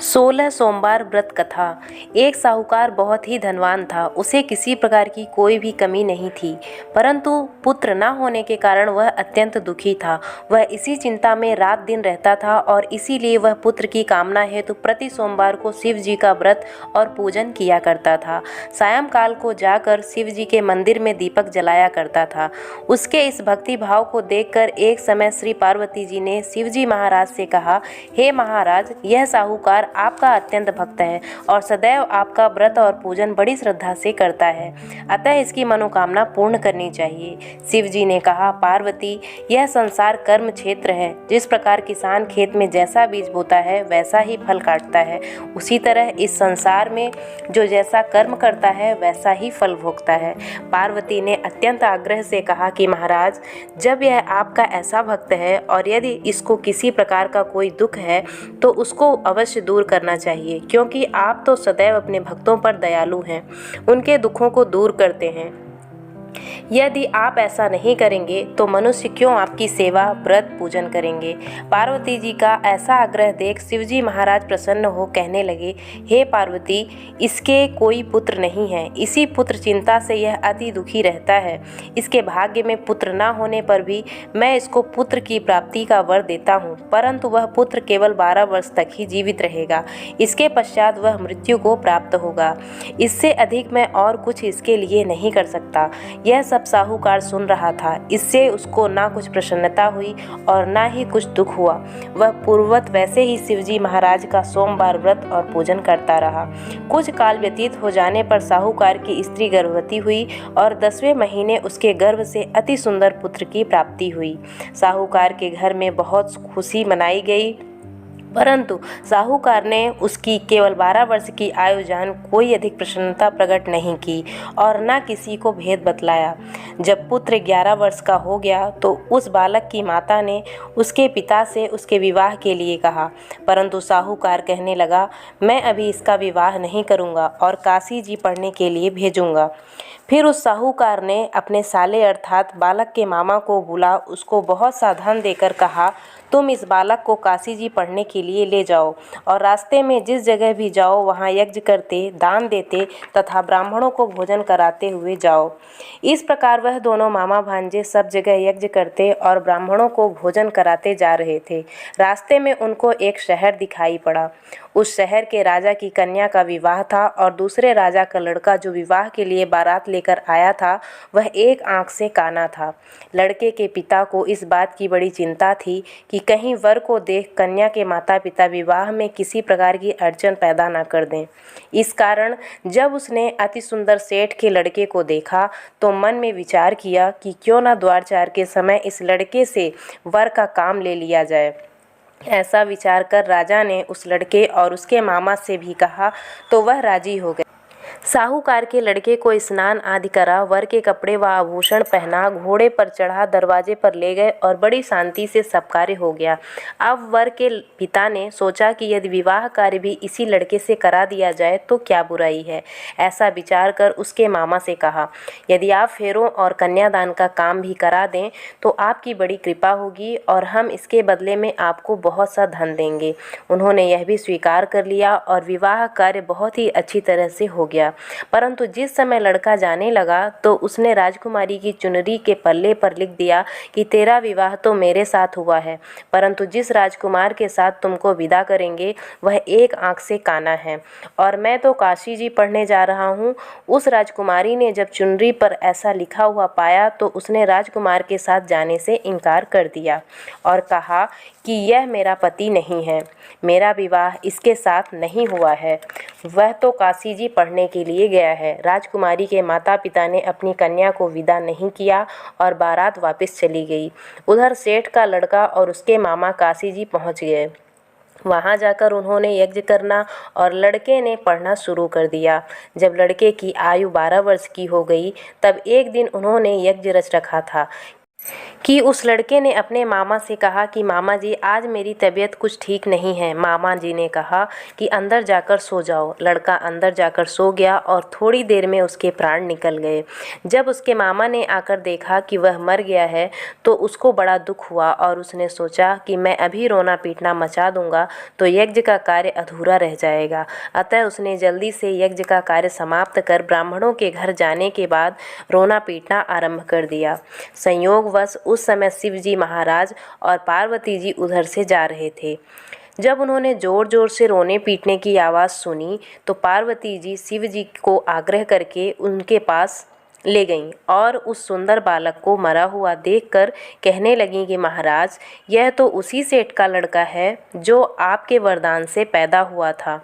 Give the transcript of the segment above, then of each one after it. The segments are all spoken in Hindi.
16 सोमवार व्रत कथा। एक साहूकार बहुत ही धनवान था। उसे किसी प्रकार की कोई भी कमी नहीं थी, परंतु पुत्र न होने के कारण वह अत्यंत दुखी था। वह इसी चिंता में रात दिन रहता था और इसीलिए वह पुत्र की कामना हेतु प्रति सोमवार को शिव जी का व्रत और पूजन किया करता था। सायंकाल को जाकर शिव जी के मंदिर में दीपक जलाया करता था। उसके इस भक्ति भाव को देखकर एक समय श्री पार्वती जी ने शिव जी महाराज से कहा, हे महाराज, यह साहूकार आपका अत्यंत भक्त है और सदैव आपका व्रत और पूजन बड़ी श्रद्धा से करता है, अतः इसकी मनोकामना पूर्ण करनी चाहिए। शिव जी ने कहा, पार्वती, यह संसार कर्म क्षेत्र है। जिस प्रकार किसान खेत में जैसा बीज बोता है वैसा ही फल काटता है, उसी तरह इस संसार में जो जैसा कर्म करता है वैसा ही फल भोगता है। पार्वती ने अत्यंत आग्रह से कहा कि महाराज, जब यह आपका ऐसा भक्त है और यदि इसको किसी प्रकार का कोई दुख है तो उसको अवश्य दूर करना चाहिए, क्योंकि आप तो सदैव अपने भक्तों पर दयालु हैं, उनके दुखों को दूर करते हैं। यदि आप ऐसा नहीं करेंगे तो मनुष्य क्यों आपकी सेवा व्रत पूजन करेंगे। पार्वती जी का ऐसा आग्रह देख शिवजी महाराज प्रसन्न हो कहने लगे, हे पार्वती, इसके कोई पुत्र नहीं है। इसी पुत्र चिंता से यह अति दुखी रहता है। इसके भाग्य में पुत्र न होने पर भी मैं इसको पुत्र की प्राप्ति का वर देता हूँ, परंतु वह पुत्र केवल 12 वर्ष तक ही जीवित रहेगा। इसके पश्चात वह मृत्यु को प्राप्त होगा। इससे अधिक मैं और कुछ इसके लिए नहीं कर सकता। यह सब साहूकार सुन रहा था। इससे उसको ना कुछ प्रसन्नता हुई और ना ही कुछ दुख हुआ। वह पूर्ववत वैसे ही शिवजी महाराज का सोमवार व्रत और पूजन करता रहा। कुछ काल व्यतीत हो जाने पर साहूकार की स्त्री गर्भवती हुई और 10वें महीने उसके गर्भ से अति सुंदर पुत्र की प्राप्ति हुई। साहूकार के घर में बहुत खुशी मनाई गई, परंतु साहूकार ने उसकी केवल 12 वर्ष की आयु जान कोई अधिक प्रसन्नता प्रकट नहीं की और न किसी को भेद बतलाया। जब पुत्र 11 वर्ष का हो गया तो उस बालक की माता ने उसके पिता से उसके विवाह के लिए कहा, परंतु साहूकार कहने लगा, मैं अभी इसका विवाह नहीं करूँगा और काशी जी पढ़ने के लिए भेजूँगा। फिर उस साहूकार ने अपने साले अर्थात बालक के मामा को बुला उसको बहुत सा धन देकर कहा, तुम इस बालक को काशी जी पढ़ने के लिए ले जाओ और रास्ते में जिस जगह भी जाओ वहाँ यज्ञ करते, दान देते तथा ब्राह्मणों को भोजन कराते हुए जाओ। इस प्रकार वह दोनों मामा भांजे सब जगह यज्ञ करते और ब्राह्मणों को भोजन कराते जा रहे थे। रास्ते में उनको एक शहर दिखाई पड़ा। उस शहर के राजा की कन्या का विवाह था और दूसरे राजा का लड़का जो विवाह के लिए बारात लेकर आया था वह एक आंख से काना था। लड़के के पिता को इस बात की बड़ी चिंता थी कि कहीं वर को देख कन्या के माता पिता विवाह में किसी प्रकार की अड़चन पैदा न कर दें। इस कारण जब उसने अति सुंदर सेठ के लड़के को देखा तो मन में विचार किया कि क्यों न द्वारचार के समय इस लड़के से वर का काम ले लिया जाए। ऐसा विचार कर राजा ने उस लड़के और उसके मामा से भी कहा तो वह राजी हो गए। साहूकार के लड़के को स्नान आदि करा, वर के कपड़े व आभूषण पहना, घोड़े पर चढ़ा, दरवाजे पर ले गए और बड़ी शांति से सब कार्य हो गया। अब वर के पिता ने सोचा कि यदि विवाह कार्य भी इसी लड़के से करा दिया जाए तो क्या बुराई है। ऐसा विचार कर उसके मामा से कहा, यदि आप फेरों और कन्यादान का काम भी करा दें तो आपकी बड़ी कृपा होगी और हम इसके बदले में आपको बहुत सा धन देंगे। उन्होंने यह भी स्वीकार कर लिया और विवाह कार्य बहुत ही अच्छी तरह से हो गया। परंतु जिस समय लड़का जाने लगा तो उसने राजकुमारी की चुनरी के पल्ले पर लिख दिया कि तेरा विवाह तो मेरे साथ हुआ है, परंतु जिस राजकुमार के साथ तुमको विदा करेंगे वह एक आंख से काना है और मैं तो काशी जी पढ़ने जा रहा हूँ। उस राजकुमारी ने जब चुनरी पर ऐसा लिखा हुआ पाया तो उसने राजकुमार के साथ जाने से इनकार कर दिया और कहा कि यह मेरा पति नहीं है, मेरा विवाह इसके साथ नहीं हुआ है, वह तो काशी जी पढ़ने के लिए गया है। राजकुमारी के माता पिता ने अपनी कन्या को विदा नहीं किया और बारात वापस चली गई। उधर सेठ का लड़का और उसके मामा काशी जी पहुँच गए। वहाँ जाकर उन्होंने यज्ञ करना और लड़के ने पढ़ना शुरू कर दिया। जब लड़के की आयु 12 वर्ष की हो गई तब एक दिन उन्होंने यज्ञ रच रखा था कि उस लड़के ने अपने मामा से कहा कि मामा जी आज मेरी तबीयत कुछ ठीक नहीं है। मामा जी ने कहा कि अंदर जाकर सो जाओ। लड़का अंदर जाकर सो गया और थोड़ी देर में उसके प्राण निकल गए। जब उसके मामा ने आकर देखा कि वह मर गया है तो उसको बड़ा दुख हुआ और उसने सोचा कि मैं अभी रोना पीटना मचा दूंगा तो यज्ञ का कार्य अधूरा रह जाएगा। अतः उसने जल्दी से यज्ञ का कार्य समाप्त कर ब्राह्मणों के घर जाने के बाद रोना पीटना आरंभ कर दिया। संयोगवश उस समय शिव जी महाराज और पार्वती जी उधर से जा रहे थे। जब उन्होंने जोर जोर से रोने पीटने की आवाज़ सुनी तो पार्वती जी शिव जी को आग्रह करके उनके पास ले गईं और उस सुंदर बालक को मरा हुआ देखकर कहने लगीं कि महाराज, यह तो उसी सेठ का लड़का है जो आपके वरदान से पैदा हुआ था।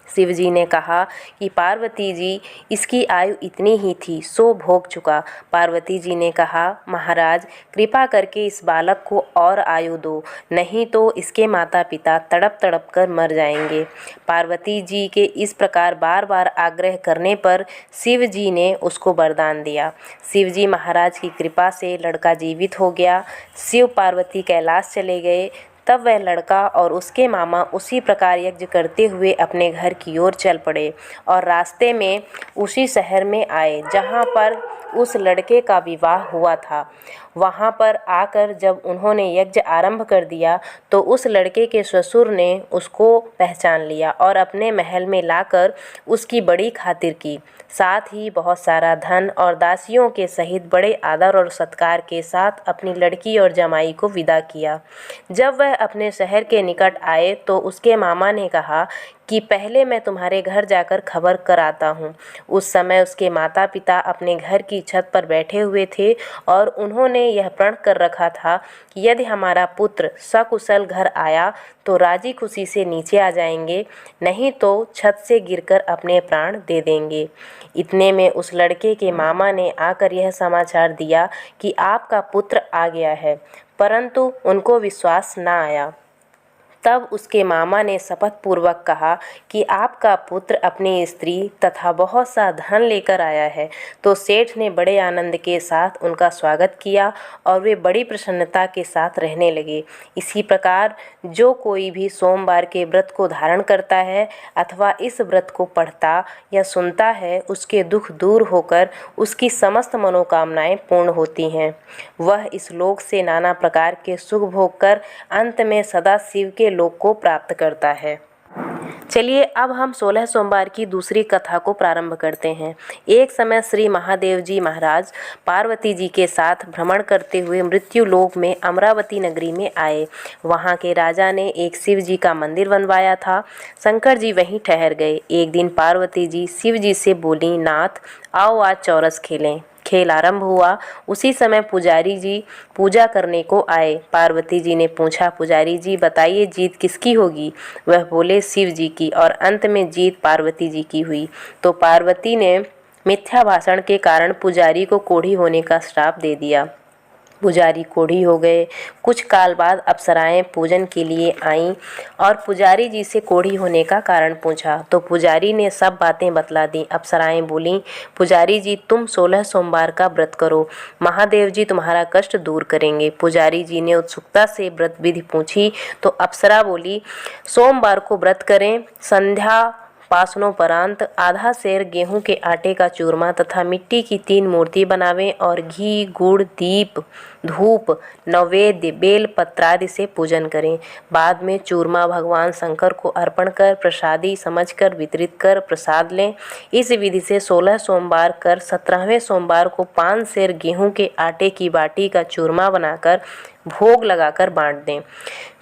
शिव जी ने कहा कि पार्वती जी, इसकी आयु इतनी ही थी, सो भोग चुका। पार्वती जी ने कहा, महाराज कृपा करके इस बालक को और आयु दो, नहीं तो इसके माता पिता तड़प तड़प कर मर जाएंगे। पार्वती जी के इस प्रकार बार बार आग्रह करने पर शिव जी ने उसको वरदान दिया। शिव जी महाराज की कृपा से लड़का जीवित हो गया। शिव पार्वती कैलाश चले गए। तब वह लड़का और उसके मामा उसी प्रकार यज्ञ करते हुए अपने घर की ओर चल पड़े और रास्ते में उसी शहर में आए जहाँ पर उस लड़के का विवाह हुआ था। वहाँ पर आकर जब उन्होंने यज्ञ आरंभ कर दिया तो उस लड़के के ससुर ने उसको पहचान लिया और अपने महल में लाकर उसकी बड़ी खातिर की। साथ ही बहुत सारा धन और दासियों के सहित बड़े आदर और सत्कार के साथ अपनी लड़की और जमाई को विदा किया। जब वह अपने शहर के निकट आए तो उसके मामा ने कहा कि पहले मैं तुम्हारे घर जाकर खबर कराता हूँ। उस समय उसके माता पिता अपने घर की छत पर बैठे हुए थे और उन्होंने यह प्रण कर रखा था कि यदि हमारा पुत्र सकुशल घर आया तो राजी खुशी से नीचे आ जाएंगे, नहीं तो छत से गिरकर अपने प्राण दे देंगे। इतने में उस लड़के के मामा ने आकर यह समाचार दिया कि आपका पुत्र आ गया है, परंतु उनको विश्वास न आया। तब उसके मामा ने शपथ पूर्वक कहा कि आपका पुत्र अपनी स्त्री तथा बहुत सा धन लेकर आया है। तो सेठ ने बड़े आनंद के साथ उनका स्वागत किया और वे बड़ी प्रसन्नता के साथ रहने लगे। इसी प्रकार जो कोई भी सोमवार के व्रत को धारण करता है अथवा इस व्रत को पढ़ता या सुनता है, उसके दुख दूर होकर उसकी समस्त मनोकामनाएं पूर्ण होती हैं। वह इस लोक से नाना प्रकार के सुख भोग कर अंत में सदा शिव के लोक को प्राप्त करता है। चलिए अब हम 16 सोमवार की दूसरी कथा को प्रारंभ करते हैं। एक समय श्री महादेव जी महाराज पार्वती जी के साथ भ्रमण करते हुए मृत्यु लोक में अमरावती नगरी में आए। वहाँ के राजा ने एक शिव जी का मंदिर बनवाया था। शंकर जी वहीं ठहर गए। एक दिन पार्वती जी शिव जी से बोली, नाथ आओ आज चौरस खेलें। खेल आरंभ हुआ। उसी समय पुजारी जी पूजा करने को आए। पार्वती जी ने पूछा, पुजारी जी बताइए जीत किसकी होगी? वह बोले, शिव जी की। और अंत में जीत पार्वती जी की हुई। तो पार्वती ने मिथ्या भाषण के कारण पुजारी को कोढ़ी होने का श्राप दे दिया। पुजारी कोढ़ी हो गए। कुछ काल बाद अप्सराएं पूजन के लिए आईं और पुजारी जी से कोढ़ी होने का कारण पूछा। तो पुजारी ने सब बातें बतला दी। अप्सराएं बोलीं, पुजारी जी तुम 16 सोमवार का व्रत करो, महादेव जी तुम्हारा कष्ट दूर करेंगे। पुजारी जी ने उत्सुकता से व्रत विधि पूछी तो अप्सरा बोली, सोमवार को व्रत करें, संध्या पासनोपरांत आधा सेर गेहूं के आटे का चूरमा तथा मिट्टी की 3 मूर्ति बनावें और घी, गुड़, दीप, धूप, नैवेद्य, बेल पत्रादि से पूजन करें। बाद में चूरमा भगवान शंकर को अर्पण कर प्रसादी समझकर वितरित कर प्रसाद लें। इस विधि से 16 सोमवार कर 17वें सोमवार को 5 सेर गेहूं के आटे की बाटी का चूरमा बनाकर भोग लगाकर बांट दें।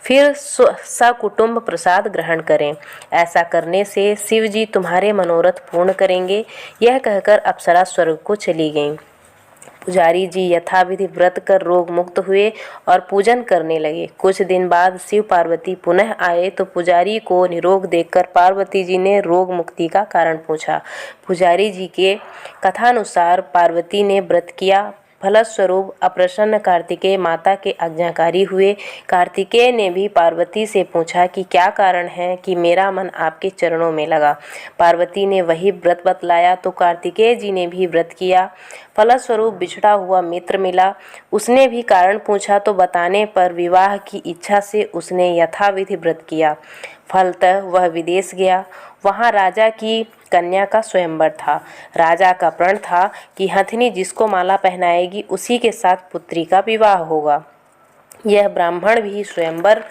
फिर सकुटुंब प्रसाद ग्रहण करें। ऐसा करने से शिव जी तुम्हारे मनोरथ पूर्ण करेंगे। यह कहकर अप्सरा स्वर्ग को चली गईं। पुजारी जी यथाविधि व्रत कर रोग मुक्त हुए और पूजन करने लगे। कुछ दिन बाद शिव पार्वती पुनः आए तो पुजारी को निरोग देखकर पार्वती जी ने रोग मुक्ति का कारण पूछा। पुजारी जी के कथानुसार पार्वती ने व्रत किया, फलस्वरूप अप्रसन्न कार्तिकेय माता के आज्ञाकारी हुए। कार्तिकेय ने भी पार्वती से पूछा कि क्या कारण है कि मेरा मन आपके चरणों में लगा। पार्वती ने वही व्रत बतलाया तो कार्तिकेय जी ने भी व्रत किया। फलस्वरूप बिछड़ा हुआ मित्र मिला। उसने भी कारण पूछा तो बताने पर विवाह की इच्छा से उसने यथाविधि व्रत किया। फलतः वह विदेश गया। वहाँ राजा की कन्या का स्वयंवर था। राजा का प्रण था कि हथिनी जिसको माला पहनाएगी उसी के साथ पुत्री का विवाह होगा। यह ब्राह्मण भी स्वयंवर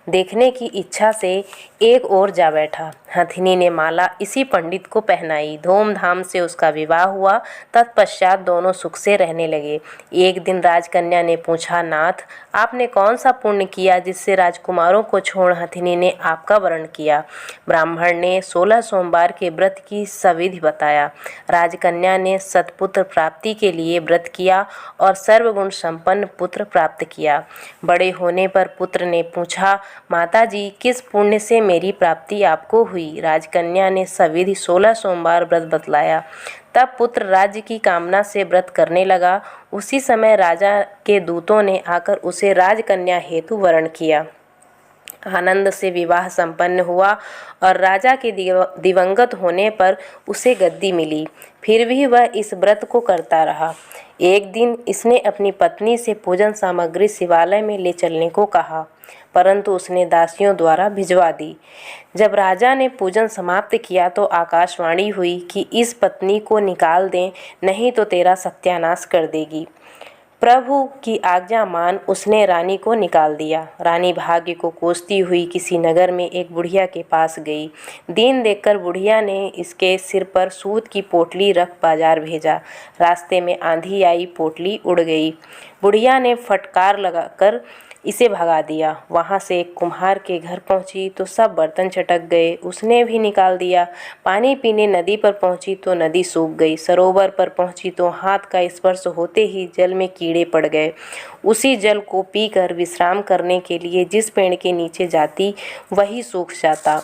देखने की इच्छा से एक ओर जा बैठा। हथिनी ने माला इसी पंडित को पहनाई। धूमधाम से उसका विवाह हुआ। तत्पश्चात दोनों सुख से रहने लगे। एक दिन राजकन्या ने पूछा, नाथ, आपने कौन सा पुण्य किया जिससे राजकुमारों को छोड़ हथिनी ने आपका वरण किया। ब्राह्मण ने 16 सोमवार के व्रत की सविधि बताया। राजकन्या ने सत्पुत्र प्राप्ति के लिए व्रत किया और सर्वगुण संपन्न पुत्र प्राप्त किया। बड़े होने पर पुत्र ने पूछा, माताजी, किस पुण्य से मेरी प्राप्ति आपको हुई। राजकन्या ने सविधि 16 सोमवार व्रत बतलाया। तब पुत्र राज्य की कामना से व्रत करने लगा। उसी समय राजा के दूतों ने आकर उसे राजकन्या हेतु वरण किया। आनंद से विवाह संपन्न हुआ और राजा के दिवंगत होने पर उसे गद्दी मिली। फिर भी वह इस व्रत को करता रहा। एक दिन इसने अपनी पत्नी से पूजन सामग्री शिवालय में ले चलने को कहा, परंतु उसने दासियों द्वारा भिजवा दी। जब राजा ने पूजन समाप्त किया तो आकाशवाणी हुई कि इस पत्नी को निकाल दें, नहीं तो तेरा सत्यानाश कर देगी। प्रभु की आज्ञा मान उसने रानी को निकाल दिया। रानी भाग्य को कोसती हुई किसी नगर में एक बुढ़िया के पास गई। दिन देखकर बुढ़िया ने इसके सिर पर सूत की पोटली रख बाजार भेजा। रास्ते में आंधी आई, पोटली उड़ गई। बुढ़िया ने फटकार लगाकर इसे भगा दिया। वहाँ से एक कुम्हार के घर पहुँची तो सब बर्तन चटक गए, उसने भी निकाल दिया। पानी पीने नदी पर पहुँची तो नदी सूख गई। सरोवर पर पहुँची तो हाथ का स्पर्श होते ही जल में कीड़े पड़ गए। उसी जल को पीकर विश्राम करने के लिए जिस पेड़ के नीचे जाती वही सूख जाता।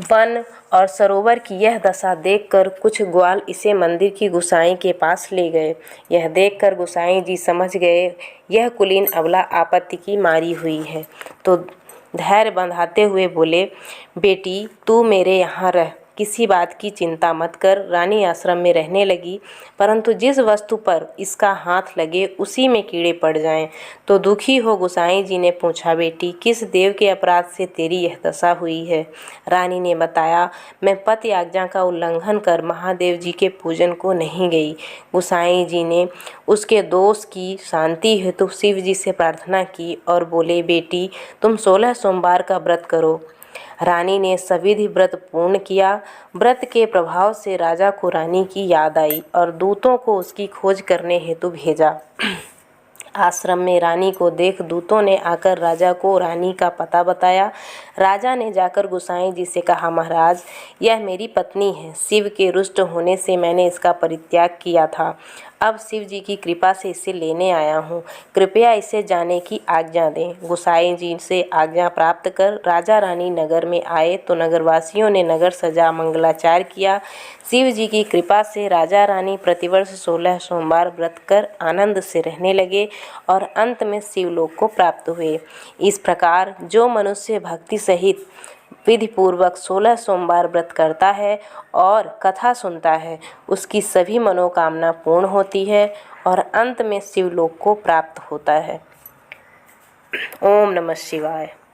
वन और सरोवर की यह दशा देखकर कुछ ग्वाल इसे मंदिर की गोसाई के पास ले गए। यह देखकर गोसाई जी समझ गए यह कुलीन अबला आपत्ति की मारी हुई है, तो धैर्य बंधाते हुए बोले, बेटी तू मेरे यहाँ रह, किसी बात की चिंता मत कर। रानी आश्रम में रहने लगी, परंतु जिस वस्तु पर इसका हाथ लगे उसी में कीड़े पड़ जाएं तो दुखी हो गोसाई जी ने पूछा, बेटी किस देव के अपराध से तेरी यह दशा हुई है। रानी ने बताया, मैं पति आज्ञा का उल्लंघन कर महादेव जी के पूजन को नहीं गई। गोसाई जी ने उसके दोष की शांति हेतु शिव जी से प्रार्थना की और बोले, बेटी तुम 16 सोमवार का व्रत करो। रानी ने सविधि व्रत पूर्ण किया। व्रत के प्रभाव से राजा को रानी की याद आई और दूतों को उसकी खोज करने हेतु भेजा। आश्रम में रानी को देख दूतों ने आकर राजा को रानी का पता बताया। राजा ने जाकर गोसाई जी से कहा, महाराज यह मेरी पत्नी है। शिव के रुष्ट होने से मैंने इसका परित्याग किया था। अब शिव जी की कृपा से इसे लेने आया हूँ। कृपया इसे जाने की आज्ञा दें। गोसाई जी से आज्ञा प्राप्त कर राजा रानी नगर में आए तो नगरवासियों ने नगर सजा मंगलाचार किया। शिव जी की कृपा से राजा रानी प्रतिवर्ष 16 सोमवार व्रत कर आनंद से रहने लगे और अंत में शिवलोक को प्राप्त हुए। इस प्रकार जो मनुष्य भक्ति सहित विधि पूर्वक 16 सोमवार व्रत करता है और कथा सुनता है, उसकी सभी मनोकामना पूर्ण होती है और अंत में शिवलोक को प्राप्त होता है। ओम नमः शिवाय।